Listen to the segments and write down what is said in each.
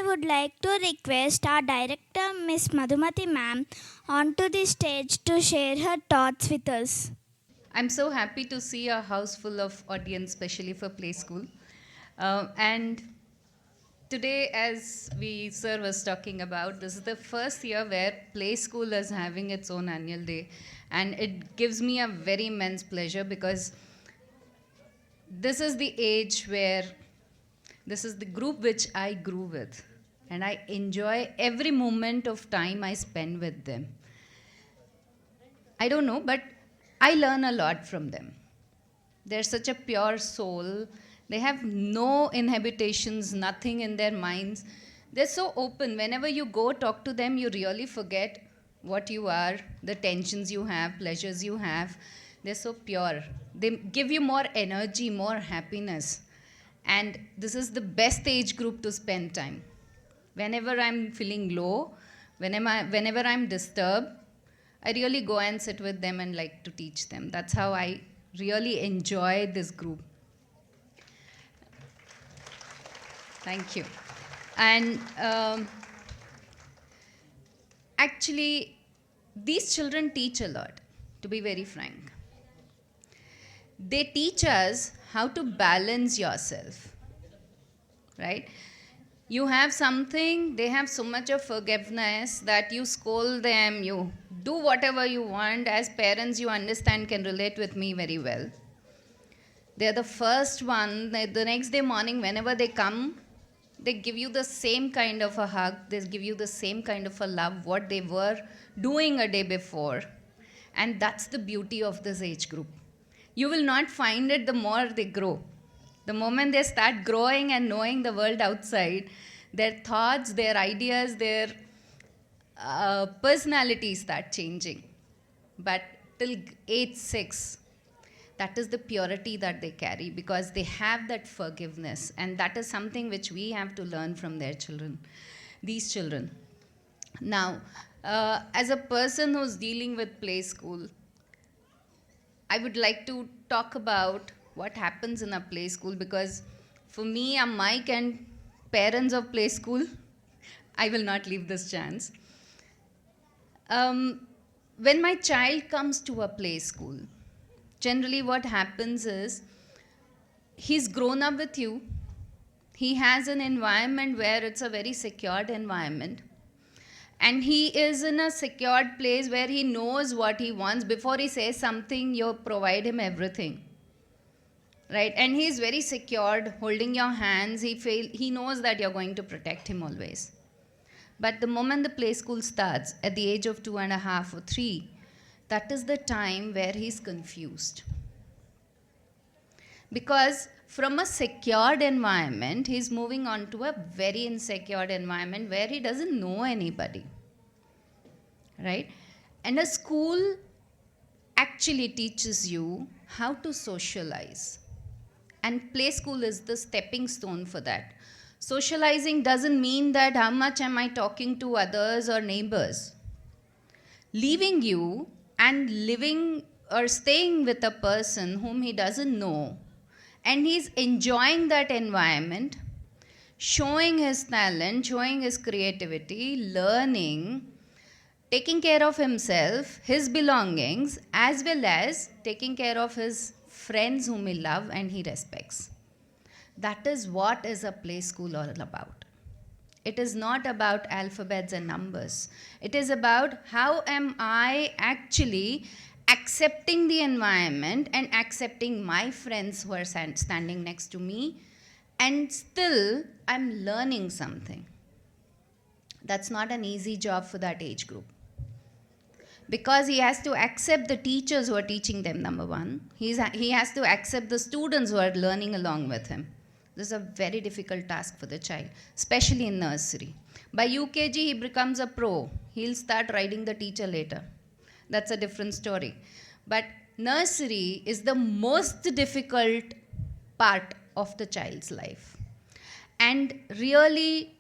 would like to request our director, Miss Madhumathi ma'am, onto the stage to share her thoughts with us. I'm so happy to see a house full of audience, especially for Play School. And today, as we sir was talking about, this is the first year where Play School is having its own annual day, and it gives me a very immense pleasure because this is the age where this is the group which I grew with, and I enjoy every moment of time I spend with them. I don't know, but I learn a lot from them. They're such a pure soul. They have no inhibitions, nothing in their minds. They're so open. Whenever you go talk to them, you really forget what you are, the tensions you have, pleasures you have. They're so pure. They give you more energy, more happiness. And this is the best age group to spend time. Whenever I'm feeling low, whenever I'm disturbed, I really go and sit with them and like to teach them. That's how I really enjoy this group. Thank you. And actually, these children teach a lot, to be very frank. They teach us how to balance yourself, right? You have something, they have so much of forgiveness that you scold them, you do whatever you want. As parents, you understand, can relate with me very well. They're the first one, the next day morning, whenever they come, they give you the same kind of a hug, they give you the same kind of a love, what they were doing a day before. And that's the beauty of this age group. You will not find it the more they grow. The moment they start growing and knowing the world outside, their thoughts, their ideas, their personalities start changing. But till age 6, that is the purity that they carry because they have that forgiveness. And that is something which we have to learn from their children, these children. Now, as a person who's dealing with Play School, I would like to talk about what happens in a Play School because for me, a Mike and parents of Play School, I will not leave this chance. When my child comes to a Play School, generally what happens is he's grown up with you. He has an environment where it's a very secured environment. And he is in a secured place where he knows what he wants. Before he says something, you provide him everything. Right? And he's very secured, holding your hands. He knows that you're going to protect him always. But the moment the Play School starts, at the age of 2.5 or 3, that is the time where he's confused. Because from a secured environment, he's moving on to a very insecure environment where he doesn't know anybody. Right? And a school actually teaches you how to socialize. And Play School is the stepping stone for that. Socializing doesn't mean that how much am I talking to others or neighbors. Leaving you and living or staying with a person whom he doesn't know, and he's enjoying that environment, showing his talent, showing his creativity, learning, taking care of himself, his belongings, as well as taking care of his friends whom he loves and he respects. That is what is a Play School all about. It is not about alphabets and numbers. It is about how am I actually accepting the environment and accepting my friends who are standing next to me, and still I'm learning something. That's not an easy job for that age group. Because he has to accept the teachers who are teaching them, number one. He has to accept the students who are learning along with him. This is a very difficult task for the child, especially in nursery. By UKG, he becomes a pro. He'll start riding the teacher later. That's a different story. But nursery is the most difficult part of the child's life. And really,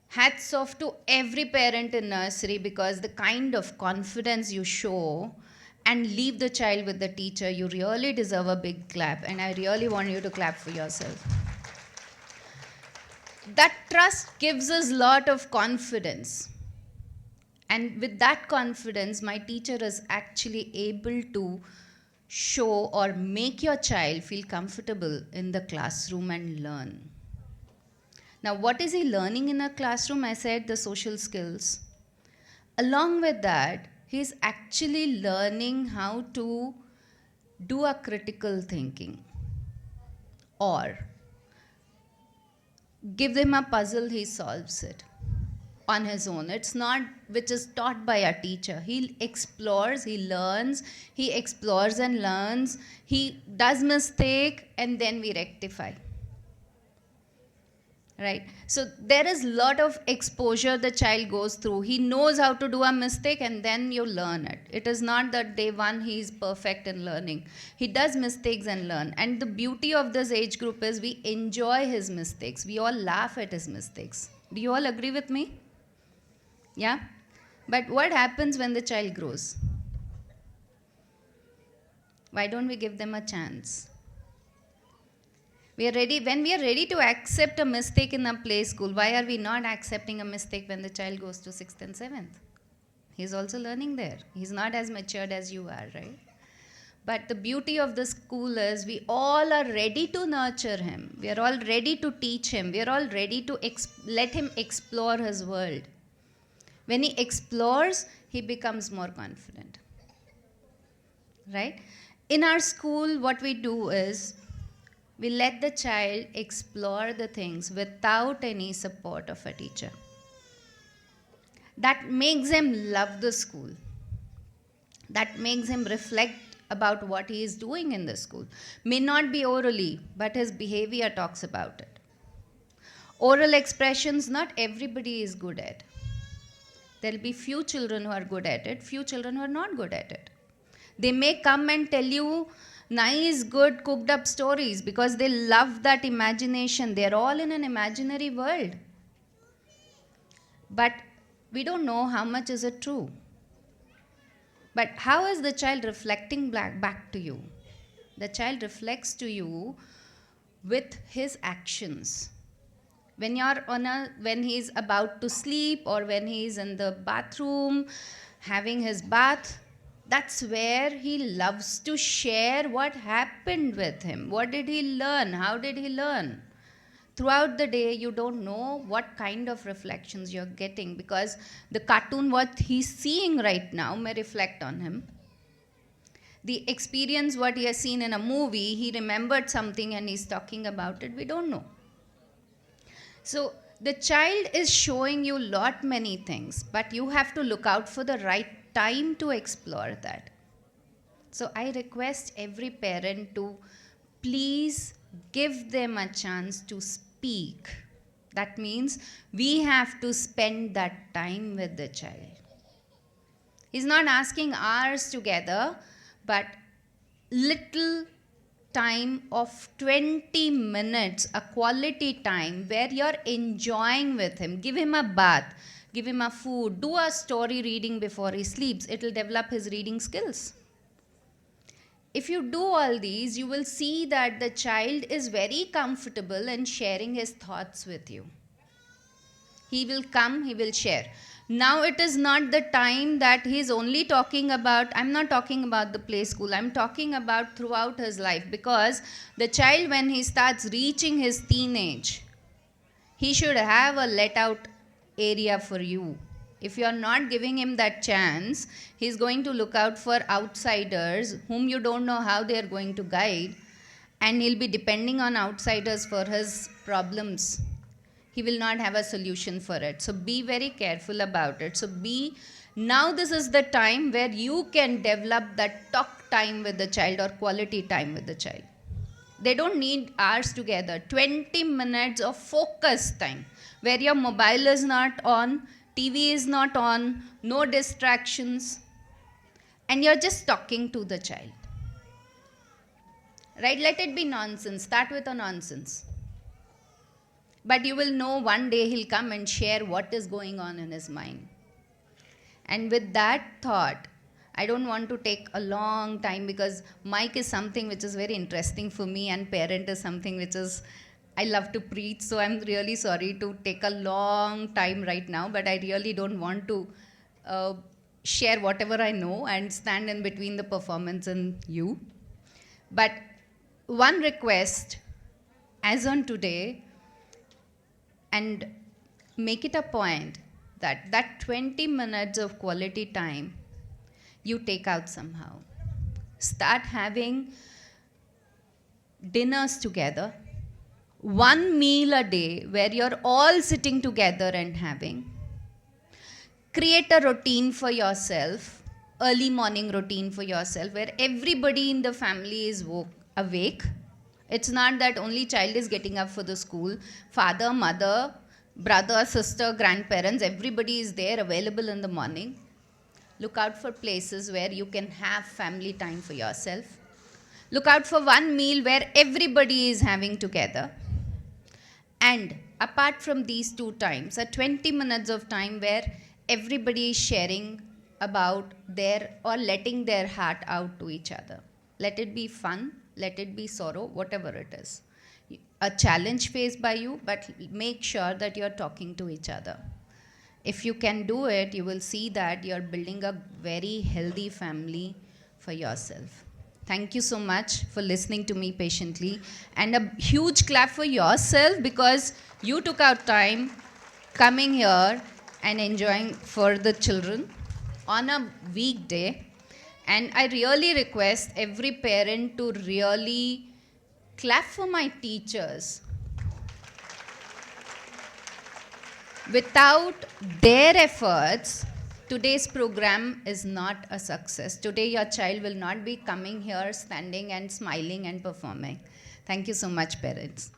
hats off to every parent in nursery because the kind of confidence you show and leave the child with the teacher, you really deserve a big clap. And I really want you to clap for yourself. That trust gives us a lot of confidence. And with that confidence, my teacher is actually able to show or make your child feel comfortable in the classroom and learn. Now, what is he learning in a classroom? I said the social skills. Along with that, he's actually learning how to do a critical thinking, or give him a puzzle, he solves it on his own. It's not which is taught by a teacher. He explores, he learns, he explores and learns, he does mistake, and then we rectify. Right? So there is a lot of exposure the child goes through. He knows how to do a mistake and then you learn it. It is not that day one he is perfect in learning. He does mistakes and learn. And the beauty of this age group is we enjoy his mistakes. We all laugh at his mistakes. Do you all agree with me? Yeah? But what happens when the child grows? Why don't we give them a chance? When we are ready to accept a mistake in a play school, why are we not accepting a mistake when the child goes to 6th and 7th? He's also learning there. He's not as matured as you are, right? But the beauty of the school is we all are ready to nurture him. We are all ready to teach him. We are all ready to let him explore his world. When he explores, he becomes more confident. Right? In our school, what we do is, we let the child explore the things without any support of a teacher. That makes him love the school. That makes him reflect about what he is doing in the school. May not be orally, but his behavior talks about it. Oral expressions, not everybody is good at. There will be few children who are good at it, few children who are not good at it. They may come and tell you nice, good, cooked up stories because they love that imagination. They're all in an imaginary world. But we don't know how much is it true. But how is the child reflecting back to you? The child reflects to you with his actions. When he's about to sleep, or when he's in the bathroom having his bath, that's where he loves to share what happened with him. What did he learn? How did he learn? Throughout the day, you don't know what kind of reflections you're getting, because the cartoon, what he's seeing right now, may reflect on him. The experience, what he has seen in a movie, he remembered something and he's talking about it. We don't know. So the child is showing you many things, but you have to look out for the right time to explore that. So I request every parent to please give them a chance to speak. That means we have to spend that time with the child. He's not asking hours together, but little time of 20 minutes, a quality time where you're enjoying with him. Give him a bath, give him a food, do a story reading before he sleeps. It will develop his reading skills. If you do all these, you will see that the child is very comfortable in sharing his thoughts with you. He will come, he will share. Now it is not the time that he's only talking about, I'm not talking about the play school, I'm talking about throughout his life, because the child, when he starts reaching his teenage, he should have a let out area for you. If you are not giving him that chance, he's going to look out for outsiders whom you don't know how they are going to guide, and he'll be depending on outsiders for his problems. He will not have a solution for it. So be very careful about it. Now this is the time where you can develop that talk time with the child or quality time with the child. They don't need hours together. 20 minutes of focus time where your mobile is not on, TV is not on, no distractions, and you're just talking to the child. Right? Let it be nonsense. Start with a nonsense. But you will know one day he'll come and share what is going on in his mind. And with that thought, I don't want to take a long time, because mic is something which is very interesting for me and parent is something which is I love to preach, so I'm really sorry to take a long time right now, but I really don't want to uh, share whatever I know and stand in between the performance and you. But one request, as on today, and make it a point that 20 minutes of quality time you take out somehow. Start having dinners together, one meal a day where you're all sitting together and having. Create a routine for yourself, early morning routine for yourself, where everybody in the family is awake. It's not that only child is getting up for the school. Father, mother, brother, sister, grandparents, everybody is there available in the morning. Look out for places where you can have family time for yourself. Look out for one meal where everybody is having together. And apart from these two times, a 20 minutes of time where everybody is sharing about their or letting their heart out to each other. Let it be fun, let it be sorrow, whatever it is. A challenge faced by you, but make sure that you're talking to each other. If you can do it, you will see that you're building a very healthy family for yourself. Thank you so much for listening to me patiently. And a huge clap for yourself because you took out time coming here and enjoying for the children on a weekday. And I really request every parent to really clap for my teachers. Without their efforts, today's program is not a success. Today, your child will not be coming here, standing and smiling and performing. Thank you so much, parents.